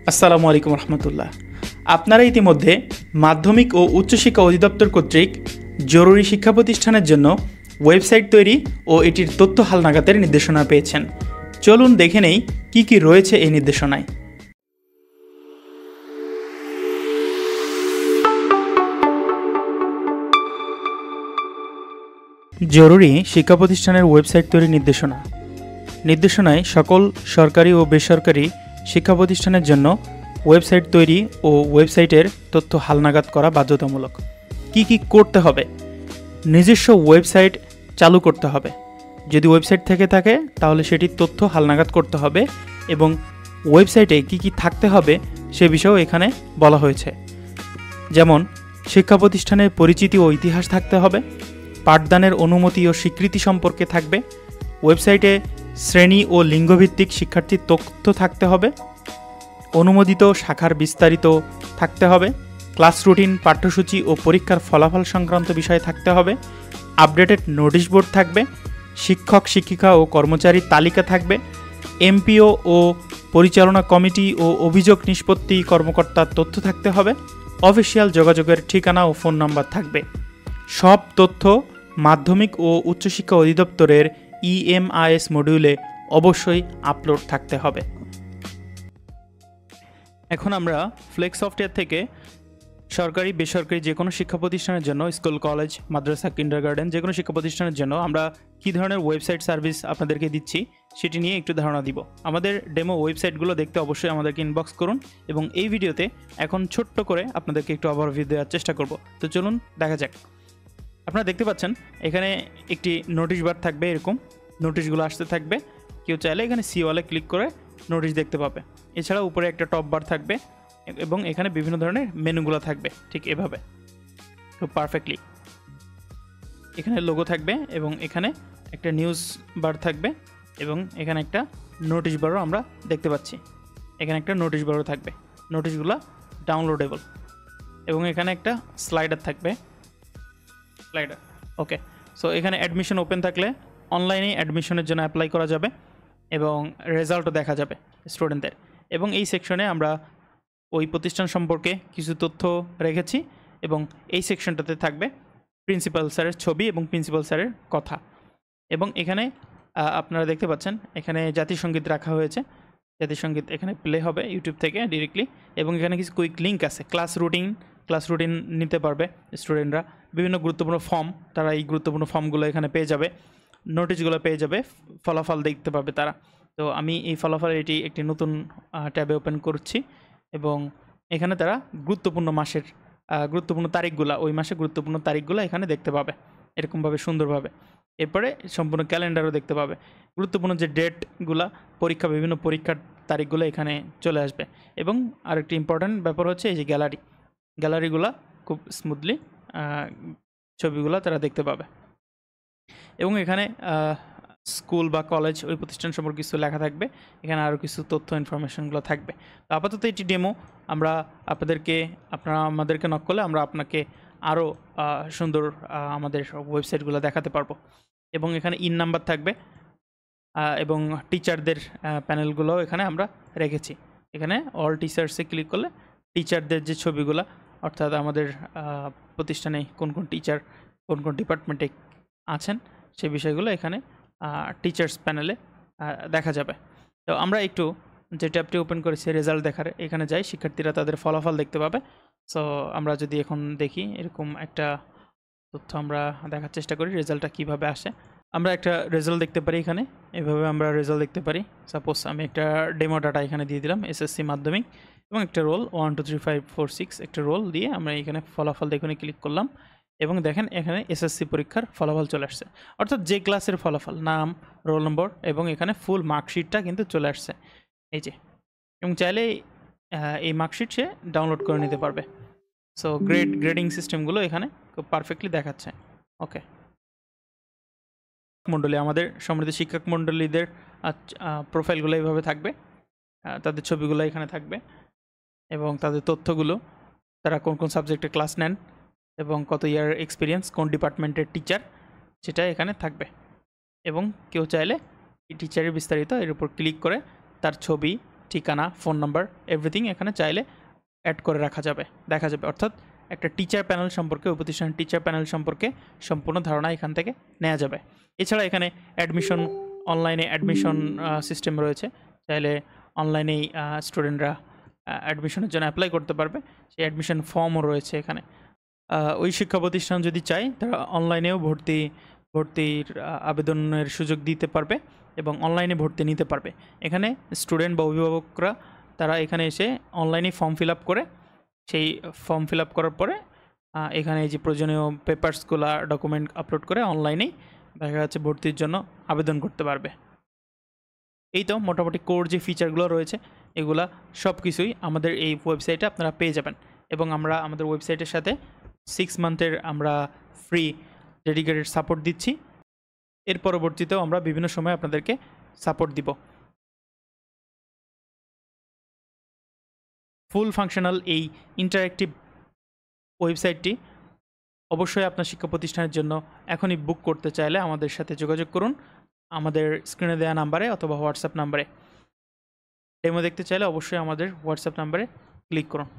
আসসালামু আলাইকুম রহমতুল্লাহ। আপনারা ইতিমধ্যে মাধ্যমিক ও উচ্চশিক্ষা অধিদপ্তর কর্তৃক জরুরি শিক্ষা প্রতিষ্ঠানের জন্য ওয়েবসাইট তৈরি ও এটির তথ্য হালনাগাদের নির্দেশনা পেয়েছেন। চলুন দেখে নেই কী কী রয়েছে এই নির্দেশনায়। জরুরি শিক্ষা প্রতিষ্ঠানের ওয়েবসাইট তৈরির নির্দেশনায় সকল সরকারি ও বেসরকারি শিক্ষা প্রতিষ্ঠানের জন্য ওয়েবসাইট তৈরি ও ওয়েবসাইটের তথ্য হালনাগাদ করা বাধ্যতামূলক। কি কি করতে হবে? নিজস্ব ওয়েবসাইট চালু করতে হবে। যদি ওয়েবসাইট থেকে থাকে তাহলে সেটির তথ্য হালনাগাদ করতে হবে এবং ওয়েবসাইটে কি কি থাকতে হবে সে বিষয়েও এখানে বলা হয়েছে। যেমন শিক্ষা প্রতিষ্ঠানের পরিচিতি ও ইতিহাস থাকতে হবে, পাঠদানের অনুমতি ও স্বীকৃতি সম্পর্কে থাকবে, ওয়েবসাইটে শ্রেণী ও লিঙ্গভিত্তিক শিক্ষার্থীর তথ্য থাকতে হবে, অনুমোদিত শাখার বিস্তারিত থাকতে হবে, ক্লাস রুটিন, পাঠ্যসূচি ও পরীক্ষার ফলাফল সংক্রান্ত বিষয় থাকতে হবে, আপডেটেড নোটিশ বোর্ড থাকবে, শিক্ষক শিক্ষিকা ও কর্মচারীর তালিকা থাকবে, এমপিও ও পরিচালনা কমিটি ও অভিযোগ নিষ্পত্তি কর্মকর্তার তথ্য থাকতে হবে, অফিসিয়াল যোগাযোগের ঠিকানা ও ফোন নাম্বার থাকবে। সব তথ্য মাধ্যমিক ও উচ্চশিক্ষা অধিদপ্তরের EMIS মডিউলে অবশ্যই আপলোড থাকতে হবে। এখন আমরা ফ্লেক্স সফটওয়্যার থেকে সরকারি বেসরকারি যে কোনো শিক্ষা প্রতিষ্ঠানের জন্য, স্কুল, কলেজ, মাদ্রাসা, কিন্ডারগার্টেন যে কোনো শিক্ষা প্রতিষ্ঠানের জন্য আমরা কী ধরনের ওয়েবসাইট সার্ভিস আপনাদেরকে দিচ্ছি সেটি নিয়ে একটু ধারণা দিব। আমাদের ডেমো ওয়েবসাইটগুলো দেখতে অবশ্যই আমাদেরকে ইনবক্স করুন এবং এই ভিডিওতে এখন ছোট্ট করে আপনাদেরকে একটু ওভারভিউ দেওয়ার চেষ্টা করব। তো চলুন দেখা যাক। আপনারা দেখতে পাচ্ছেন এখানে একটি নোটিশ বার থাকবে, এরকম নোটিশগুলো আসতে থাকবে। কেউ চাইলে এখানে সিওয়ালে ক্লিক করে নোটিশ দেখতে পাবে। এছাড়া উপরে একটা টপ বার থাকবে এবং এখানে বিভিন্ন ধরনের মেনুগুলো থাকবে ঠিক এভাবে, খুব পারফেক্টলি। এখানে লোগো থাকবে এবং এখানে একটা নিউজ বার থাকবে এবং এখানে একটা নোটিশ বারও আমরা দেখতে পাচ্ছি। এখানে একটা নোটিশ বারও থাকবে, নোটিশগুলো ডাউনলোডেবল এবং এখানে একটা স্লাইডার থাকবে, স্লাইডার। ওকে, সো এখানে অ্যাডমিশন ওপেন থাকলে অনলাইনে অ্যাডমিশনের জন্য অ্যাপ্লাই করা যাবে এবং রেজাল্টও দেখা যাবে স্টুডেন্টদের। এবং এই সেকশনে আমরা ওই প্রতিষ্ঠান সম্পর্কে কিছু তথ্য রেখেছি এবং এই সেকশনটাতে থাকবে প্রিন্সিপাল স্যারের ছবি এবং প্রিন্সিপাল স্যারের কথা। এবং এখানে আপনারা দেখতে পাচ্ছেন এখানে জাতীয় সঙ্গীত রাখা হয়েছে। জাতীয় সঙ্গীত এখানে প্লে হবে ইউটিউব থেকে ডিরেক্টলি এবং এখানে কিছু কুইক লিঙ্ক আছে। ক্লাস রুটিন নিতে পারবে স্টুডেন্টরা। বিভিন্ন গুরুত্বপূর্ণ ফর্ম, তারা এই গুরুত্বপূর্ণ ফর্মগুলো এখানে পেয়ে যাবে, নোটিশগুলো পেয়ে যাবে, ফলাফল দেখতে পাবে তারা। তো আমি এই ফলাফল এটি একটি নতুন ট্যাবে ওপেন করছি এবং এখানে তারা গুরুত্বপূর্ণ মাসের গুরুত্বপূর্ণ তারিখগুলো, ওই মাসে গুরুত্বপূর্ণ তারিখগুলো এখানে দেখতে পাবে এরকমভাবে সুন্দরভাবে। এরপরে সম্পূর্ণ ক্যালেন্ডারও দেখতে পাবে। গুরুত্বপূর্ণ যে ডেটগুলো, বিভিন্ন পরীক্ষার তারিখগুলো এখানে চলে আসবে। এবং আরেকটি ইম্পর্ট্যান্ট ব্যাপার হচ্ছে এই যে গ্যালারিগুলো খুব স্মুথলি ছবিগুলো তারা দেখতে পাবে। এবং এখানে স্কুল বা কলেজ, ওই প্রতিষ্ঠান সম্পর্কে কিছু লেখা থাকবে। এখানে আরও কিছু তথ্য ইনফরমেশনগুলো থাকবে। তো আপাতত এটি ডেমো। আপনারা আমাদেরকে নক করলে আমরা আপনাকে আরও সুন্দর আমাদের ওয়েবসাইটগুলো দেখাতে পারবো। এবং এখানে ইন নাম্বার থাকবে এবং টিচারদের প্যানেলগুলোও এখানে আমরা রেখেছি। এখানে অল টিচার্সে ক্লিক করলে টিচারদের যে ছবিগুলো, অর্থাৎ আমাদের প্রতিষ্ঠানে কোন কোন টিচার কোন কোন ডিপার্টমেন্টে আছেন সেই বিষয়গুলো এখানে টিচার্স প্যানেলে দেখা যাবে। তো আমরা একটু যে ট্যাবটি ওপেন করেছি রেজাল্ট দেখার, এখানে যাই, শিক্ষার্থীরা তাদের ফলাফল দেখতে পাবে। সো আমরা যদি এখন দেখি এরকম একটা তথ্য আমরা দেখার চেষ্টা করি রেজাল্টটা কিভাবে আসে। আমরা একটা রেজাল্ট দেখতে পারি এখানে, এভাবে আমরা রেজাল্ট দেখতে পারি। সাপোজ আমি একটা ডেমো ডাটা এখানে দিয়ে দিলাম, SSC মাধ্যমিক এবং একটা রোল 1 2 3 5 4 6 একটা রোল দিয়ে আমরা এখানে ফলাফল দেখুনে ক্লিক করলাম এবং দেখেন এখানে SSC পরীক্ষার ফলাফল চলে আসছে, অর্থাৎ যে ক্লাসের ফলাফল, নাম, রোল নম্বর এবং এখানে ফুল মার্কশিটটা কিন্তু চলে আসছে এই যে। এবং চাইলে এই মার্কশিট সে ডাউনলোড করে নিতে পারবে। সো গ্রেডিং সিস্টেমগুলো এখানে খুব পারফেক্টলি দেখাচ্ছে। ওকে, মণ্ডলী, আমাদের সম্মানিত শিক্ষক মণ্ডলীদের প্রোফাইলগুলো এইভাবে থাকবে, তাদের ছবিগুলো এখানে থাকবে এবং তাদের তথ্যগুলো, তারা কোন কোন সাবজেক্টে ক্লাস নেন এবং কত ইয়ার এক্সপিরিয়েন্স, কোন ডিপার্টমেন্টের টিচার, সেটা এখানে থাকবে। এবং কেউ চাইলে এই টিচারের বিস্তারিত এর উপর ক্লিক করে তার ছবি, ঠিকানা, ফোন নাম্বার, এভরিথিং এখানে চাইলে অ্যাড করে দেখা যাবে। অর্থাৎ একটা টিচার প্যানেল সম্পর্কে, ওই প্রতিষ্ঠানের টিচার প্যানেল সম্পর্কে সম্পূর্ণ ধারণা এখান থেকে নেওয়া যাবে। এছাড়া এখানে অনলাইনে অ্যাডমিশন সিস্টেম রয়েছে। চাইলে অনলাইনেই স্টুডেন্টরা অ্যাডমিশনের জন্য অ্যাপ্লাই করতে পারবে। সেই অ্যাডমিশন ফর্মও রয়েছে এখানে। ওই শিক্ষা প্রতিষ্ঠান যদি চায় তারা অনলাইনেও ভর্তির আবেদনের সুযোগ দিতে পারবে এবং অনলাইনে ভর্তি নিতে পারবে। এখানে স্টুডেন্ট বা অভিভাবকরা তারা এখানে এসে অনলাইনে ফর্ম ফিল আপ করে, সেই ফর্ম ফিল আপ করার পরে এখানে এই যে প্রয়োজনীয় পেপারসগুলো ডকুমেন্ট আপলোড করে অনলাইনেই দেখা যাচ্ছে ভর্তির জন্য আবেদন করতে পারবে। এই তো মোটামুটি কোর যে ফিচারগুলো রয়েছে এগুলা সব কিছুই আমাদের এই ওয়েবসাইটে আপনারা পেয়ে যাবেন। এবং আমরা আমাদের ওয়েবসাইটের সাথে 6 মান্থের আমরা ফ্রি ডেডিকেটেড সাপোর্ট দিচ্ছি। এর পরবর্তীতেও আমরা বিভিন্ন সময় আপনাদেরকে সাপোর্ট দিব। ফুল ফাংশনাল এই ইন্টারঅ্যাক্টিভ ওয়েবসাইটটি অবশ্যই আপনার শিক্ষা প্রতিষ্ঠানের জন্য এখনই বুক করতে চাইলে আমাদের সাথে যোগাযোগ করুন আমাদের স্ক্রিনে দেওয়া নাম্বারে অথবা হোয়াটসঅ্যাপ নাম্বারে। ডেমো দেখতে চাইলে অবশ্যই আমাদের হোয়াটসঅ্যাপ নাম্বারে ক্লিক করুন।